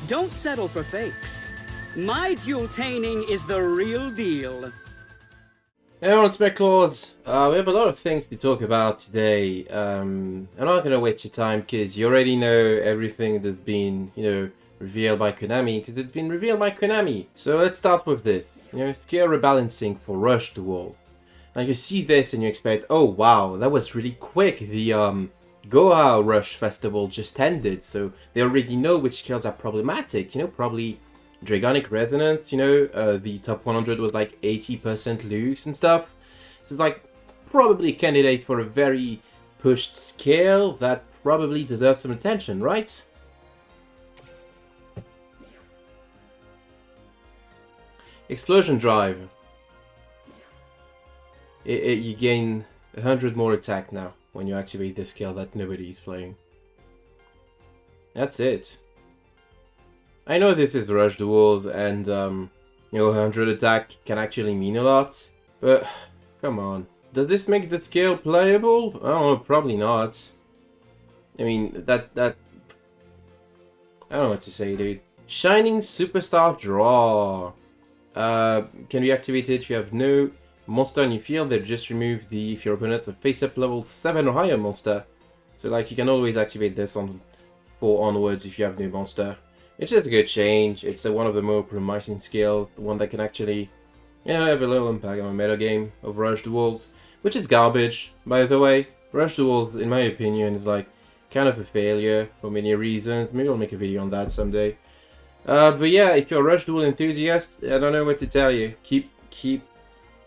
Don't settle for fakes. My duel-taining is the real deal. Hey everyone, it's McLords. We have a lot of things to talk about today. I'm not gonna waste your time because you already know everything that's been, revealed by Konami, because it's been revealed by Konami. So let's start with this. Skill rebalancing for Rush Duel. Now you see this and you expect, oh wow, that was really quick. The Goa Rush Festival just ended, so they already know which skills are problematic. Probably Dragonic Resonance, the top 100 was like 80% loose and stuff. So like, probably a candidate for a very pushed skill that probably deserves some attention, right? Explosion Drive. You gain 100 more attack now when you activate this skill that nobody is playing. That's it. I know this is Rush Duels and, 100 attack can actually mean a lot, but come on. Does this make the skill playable? I don't know, probably not. I mean, that I don't know what to say, dude. Shining Superstar Draw. Can be activated if you have no monster in your field. They just remove if your opponent's a face-up level 7 or higher monster. So, like, you can always activate this on 4 onwards if you have no monster. It's just a good change. It's one of the more promising skills, the one that can actually, have a little impact on the meta game of Rush Duels, which is garbage, by the way. Rush Duels, in my opinion, is like kind of a failure for many reasons. Maybe I'll make a video on that someday. But yeah, if you're a Rush Duel enthusiast, I don't know what to tell you. Keep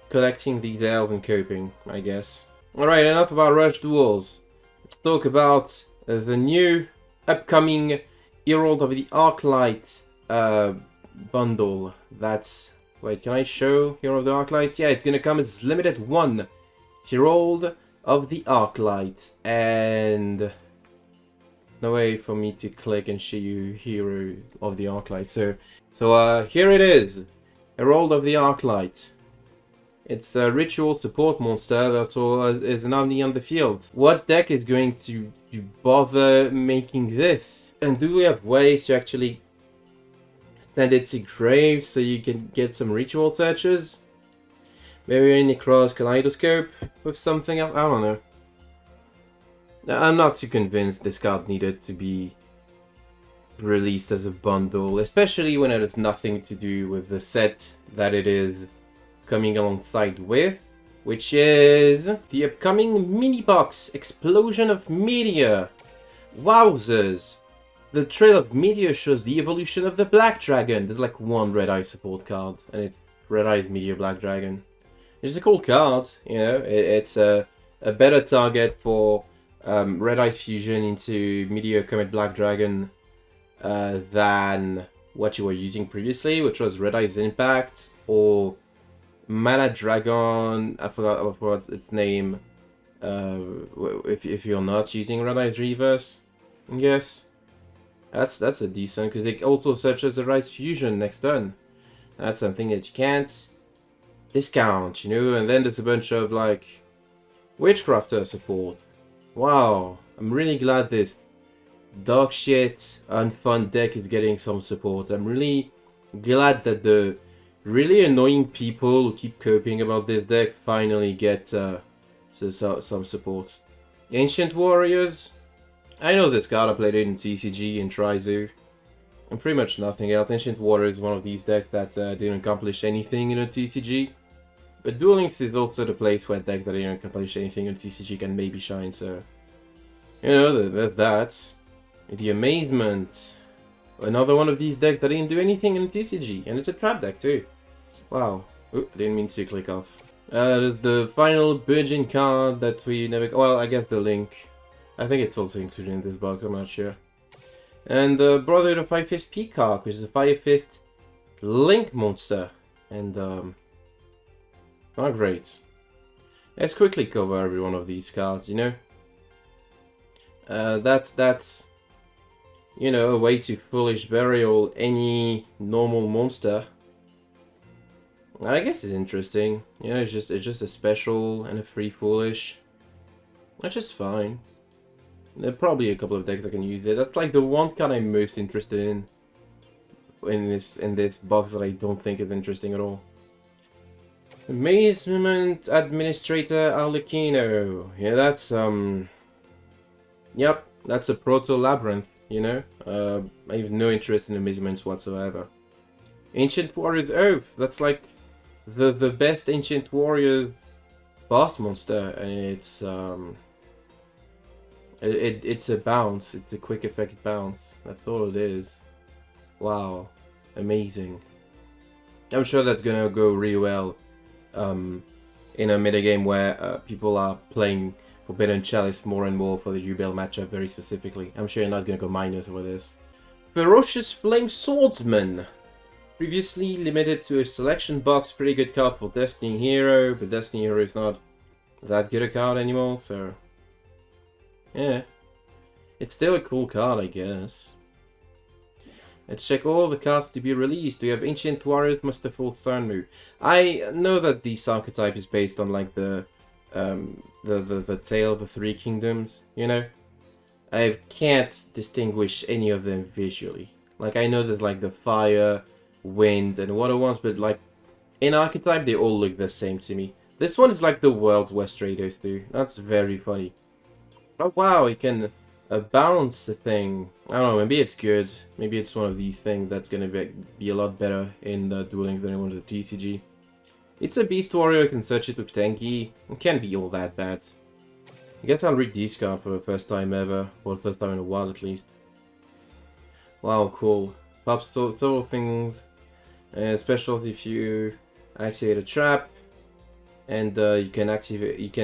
collecting these L's and coping, I guess. Alright, enough about Rush Duels. Let's talk about the new upcoming Herald of the Arclight bundle. That's... Wait, can I show Herald of the Arclight? Yeah, it's gonna come as limited 1 Herald of the Arclight. And... no way for me to click and show you Hero of the Arclight. So here it is. Herald of the Arclight. It's a ritual support monster that is an omni on the field. What deck is going to bother making this? And do we have ways to actually send it to Graves so you can get some ritual searches? Maybe in Necros Kaleidoscope with something else? I don't know. I'm not too convinced this card needed to be released as a bundle, especially when it has nothing to do with the set that it is coming alongside with, which is the upcoming mini-box Explosion of Meteor. Wowzers! The Trail of Meteor shows the evolution of the Black Dragon. There's like one Red Eye support card, and it's Red Eye's Meteor Black Dragon. It's a cool card, it's a better target for Red Eye Fusion into Meteor Comet Black Dragon than what you were using previously, which was Red Eye's Impact or Mana Dragon. I forgot its name. If you're not using Red Eye's Reverse, I guess that's a decent, because they also search as a Red Eye's Fusion next turn. That's something that you can't discount, and then there's a bunch of like Witchcrafter support. Wow, I'm really glad this dog shit unfun deck is getting some support. I'm really glad that the really annoying people who keep coping about this deck finally get some support. Ancient Warriors. I know this card, I played it in TCG and Trizu, and pretty much nothing else. Ancient Warriors is one of these decks that didn't accomplish anything in a TCG. But Duel Links is also the place where a deck that didn't accomplish anything in TCG can maybe shine, so... there's that. The Amazement. Another one of these decks that didn't do anything in TCG, and it's a trap deck too. Wow. Oop, didn't mean to click off. There's the final Virgin card that we never... Well, I guess the Link. I think it's also included in this box, I'm not sure. And Brotherhood of Fire Fist Peacock, which is a Fire Fist Link monster. And, not great. Let's quickly cover every one of these cards, That's a way to Foolish Burial any normal monster. I guess it's interesting. It's just a special and a free Foolish. Which is fine. There are probably a couple of decks that can use it. That's like the one card I'm most interested in. in this box that I don't think is interesting at all. Amazement Administrator Arlecchino. Yeah, that's yep, that's a Proto Labyrinth, you know? I have no interest in amazements whatsoever. Ancient Warrior's Oath, that's like the best Ancient Warriors boss monster, and it's a bounce, it's a quick effect bounce. That's all it is. Wow, amazing. I'm sure that's gonna go really well in a metagame where people are playing Forbidden Chalice more and more for the duel matchup very specifically. I'm sure you're not gonna go minus over this. Ferocious Flame Swordsman. Previously limited to a selection box, pretty good card for Destiny Hero, but Destiny Hero is not that good a card anymore, so yeah. It's still a cool card, I guess. Let's check all the cards to be released. We have Ancient Warriors, Masterful Sunmu. I know that this archetype is based on like the Tale of the Three Kingdoms, you know? I can't distinguish any of them visually. Like, I know there's like the fire, wind, and water ones, but like, in archetype, they all look the same to me. This one is like the World's West Trader too. That's very funny. Oh wow, it can bounce the thing. I don't know, maybe it's good. Maybe it's one of these things that's gonna be a lot better in the dueling than it was at TCG. It's a Beast Warrior, you can search it with Tenki. It can't be all that bad. I guess I'll read this card for the first time ever, or the first time in a while at least. Wow, cool. Pops several things. Special if you activate a trap, and you can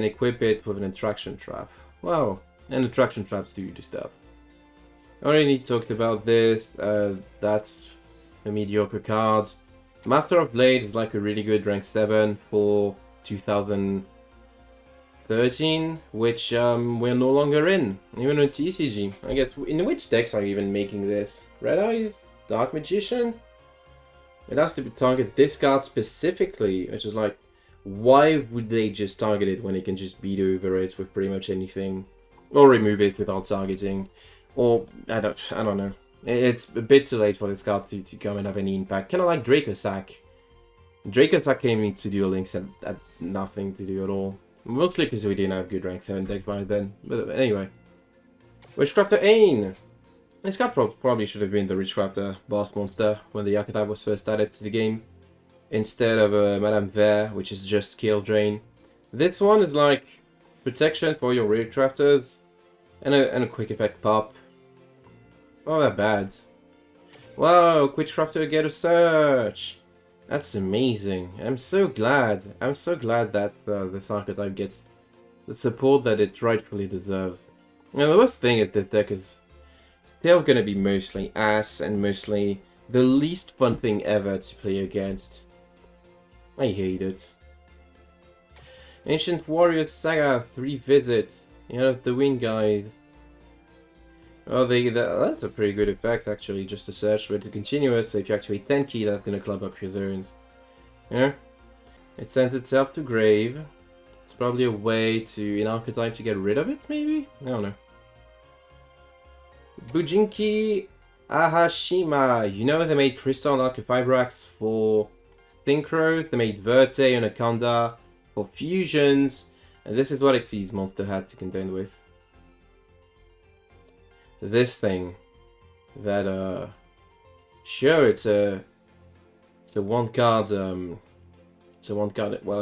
equip it with an attraction trap. Wow, and attraction traps do stuff. I already talked about this. That's a mediocre card. Master of Blade is like a really good rank 7 for 2013, which we're no longer in, even in TCG. I guess, in which decks are you even making this? Red Eyes? Dark Magician? It has to be target this card specifically, which is like, why would they just target it when they can just beat over it with pretty much anything? Or remove it without targeting? Or, I don't know. It's a bit too late for this card to come and have any impact. Kind of like Dracosack. Dracosack came into Duel Links and had nothing to do at all. Mostly because we didn't have good rank 7 decks by then. But anyway. Witchcrafter Ain. This card probably should have been the Witchcrafter boss monster when the Archetype was first added to the game. Instead of Madame Vere, which is just skill drain. This one is like protection for your Witchcrafters and a quick effect pop. Not that bad. Wow, Witchcrafter get a search! That's amazing. I'm so glad. I'm so glad that this archetype gets the support that it rightfully deserves. Now, the worst thing is this deck is still gonna be mostly ass and mostly the least fun thing ever to play against. I hate it. Ancient Warriors Saga 3 visits. Yeah, that's the win, guys. Oh, that's a pretty good effect, actually, just to search with the continuous, so if you activate Tenki, that's gonna club up your zones. Yeah? It sends itself to grave. It's probably a way to, in Archetype, to get rid of it, maybe? I don't know. Bujinki Ahashima. You know they made Crystal and Archifibrax for Synchros, they made Verte and Anaconda for Fusions, and this is what Xyz monster had to contend with. This thing that sure, it's a one card well,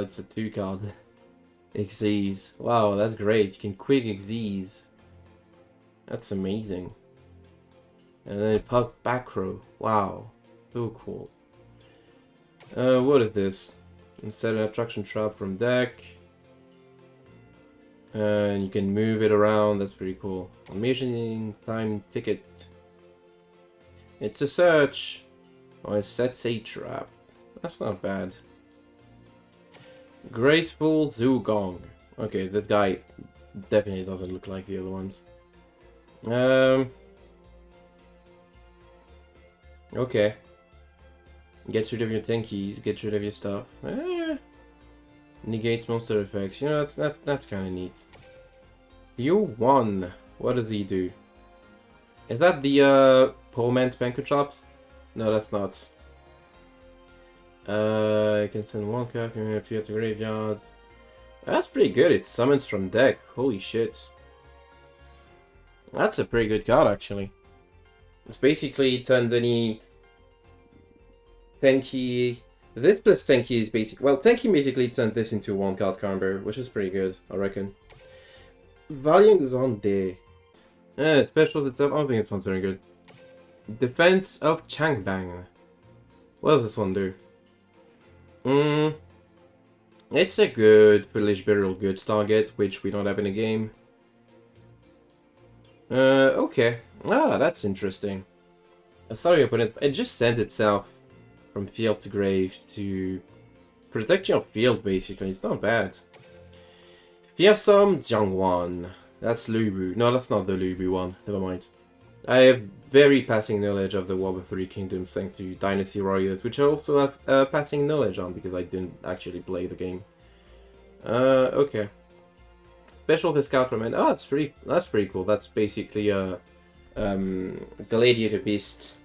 it's a 2 card Xyz. Wow, that's great. You can quick Xyz. That's amazing. And then it pops back row. Wow, so cool. What is this? Instead an attraction trap from deck. And you can move it around, that's pretty cool. Amazing time ticket. It's a search. Oh, it sets a trap. That's not bad. Graceful Zugong. Okay, this guy definitely doesn't look like the other ones. Okay. Gets rid of your Tenkis, gets rid of your stuff. Negates monster effects. You know, that's kind of neat. You1. What does he do? Is that the poor man's Pankotrops? No, that's not. You can send one card from your field to graveyard. That's pretty good. It summons from deck. Holy shit. That's a pretty good card, actually. It's basically turns any Tenki. This plus Tenki is basic. Well, Tenki basically turned this into one card combo, which is pretty good, I reckon. Valiant Zonde. Special attack. I don't think this one's very good. Defense of Changbang. What does this one do? It's a good Village Burial Goods target, which we don't have in the game. Okay. Ah, that's interesting. A starting opponent, it just sends itself from field to grave to protect your field, basically. It's not bad. Fearsome Jiangwan. That's Lubu. No, that's not the Lubu one. Never mind. I have very passing knowledge of the War of the Three Kingdoms thanks to Dynasty Warriors, which I also have passing knowledge on because I didn't actually play the game. Okay. Special discount from an. Oh, that's pretty cool. That's basically a Gladiator Beast,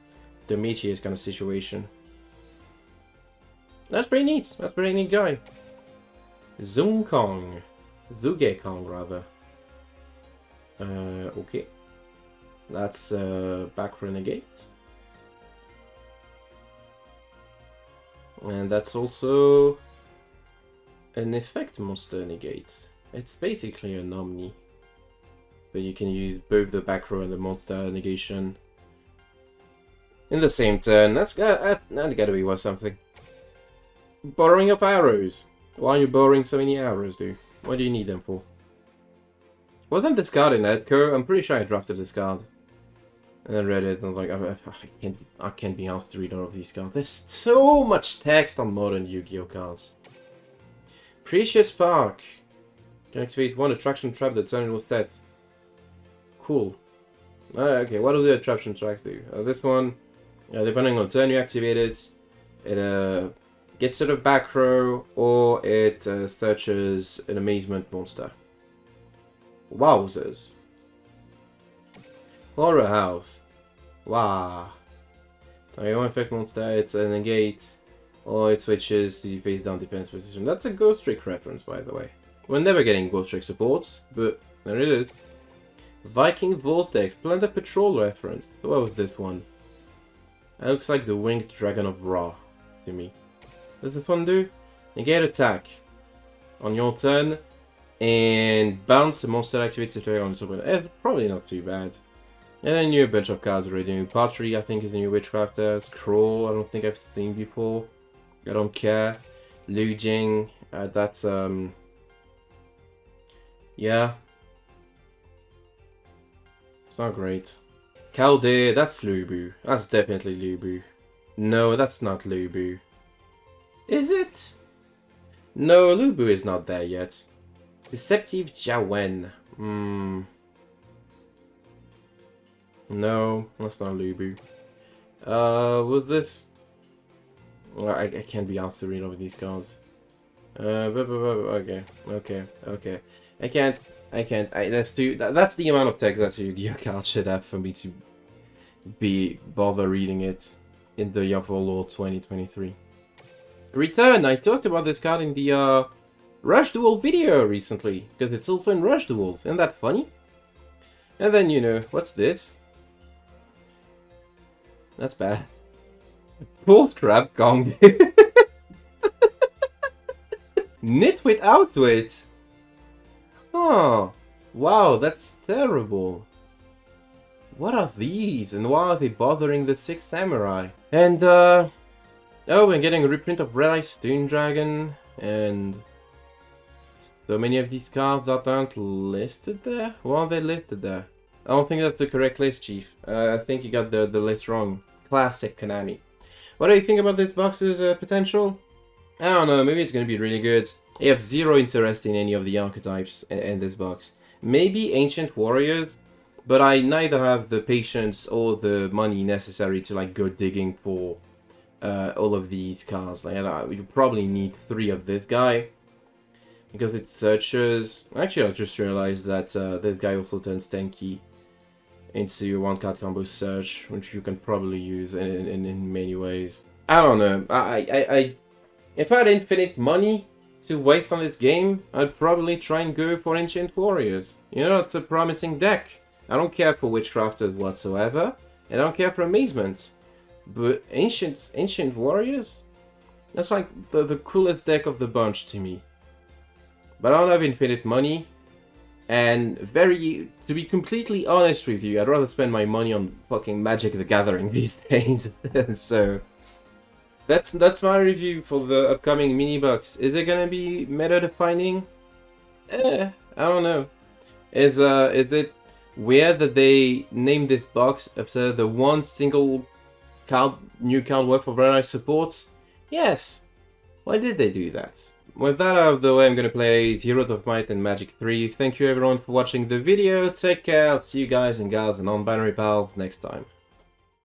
the Meteors kind of situation. That's pretty neat. That's a pretty neat guy. Zugekong, rather. Okay. That's back renegade. And that's also an effect monster negate. It's basically an Omni. But you can use both the back row and the monster negation in the same turn. That's gotta be worth something. Borrowing of arrows. Why are you borrowing so many arrows, dude? What do you need them for? Wasn't discarding Edco? I'm pretty sure I drafted this card. And then read it and I was like, I can't be asked to read all of these cards. There's so much text on modern Yu-Gi-Oh cards. Precious Spark. Can activate one attraction trap that turn will set. Cool. Okay, what do the attraction tracks do? This one, depending on turn you activate it, it gets to the back row or it searches an amazement monster. Wowzers. Horror House. Wow. Target one effect monster, it's a negate, or it switches to face down defense position. That's a Ghost Trick reference, by the way. We're never getting Ghost Trick supports, but there it is. Viking Vortex, Plunder Patrol reference. So what was this one? That looks like the Winged Dragon of Ra to me. What does this one do? Negate attack on your turn, and bounce the monster activates attack on someone. It's probably not too bad. And then a bunch of cards already. New Pottery, I think, is a new Witchcrafter. Scroll, I don't think I've seen before. I don't care. Lujing, that's, yeah. It's not great. Kaldir, that's Lubu. That's definitely Lubu. No, that's not Lubu. Is it? No, Lubu is not there yet. Deceptive Jawen. No, that's not Lubu. Was this? Well, I can't be asked to read over these cards. Okay. I can't. That's the amount of text that Yu-Gi-Oh card should have for me to bother reading it in the year of our Lord 2023. Return. I talked about this card in the Rush Duel video recently because it's also in Rush Duels. Isn't that funny? And then what's this? That's bad. Full Trap Gong. Nitwit Outwit. Oh, wow, that's terrible. What are these, and why are they bothering the Sixth Samurai? And, oh, we're getting a reprint of Red Eye Stone Dragon, and so many of these cards that aren't listed there? Why are they listed there? I don't think that's the correct list, Chief. I think you got the list wrong. Classic Konami. What do you think about this box's potential? I don't know, maybe it's going to be really good. I have zero interest in any of the archetypes in this box. Maybe Ancient Warriors, but I neither have the patience or the money necessary to like go digging for all of these cards. Like, you probably need 3 of this guy. Because it searches... Actually, I just realized that this guy also turns Tenki. into one card combo search, which you can probably use in many ways. I don't know. If I had infinite money to waste on this game, I'd probably try and go for Ancient Warriors. You know, it's a promising deck. I don't care for Witchcrafters whatsoever, and I don't care for Amazement. But Ancient Warriors? That's like the coolest deck of the bunch to me. But I don't have infinite money, and to be completely honest with you, I'd rather spend my money on fucking Magic the Gathering these days. So that's my review for the upcoming mini box. Is it gonna be meta defining? I don't know. Is it weird that they named this box after the one single new card worth of rare supports? Yes. Why did they do that? With that out of the way, I'm gonna play Zeroth of Might and Magic 3. Thank you everyone for watching the video. Take care. I'll see you guys and gals and non-binary pals next time.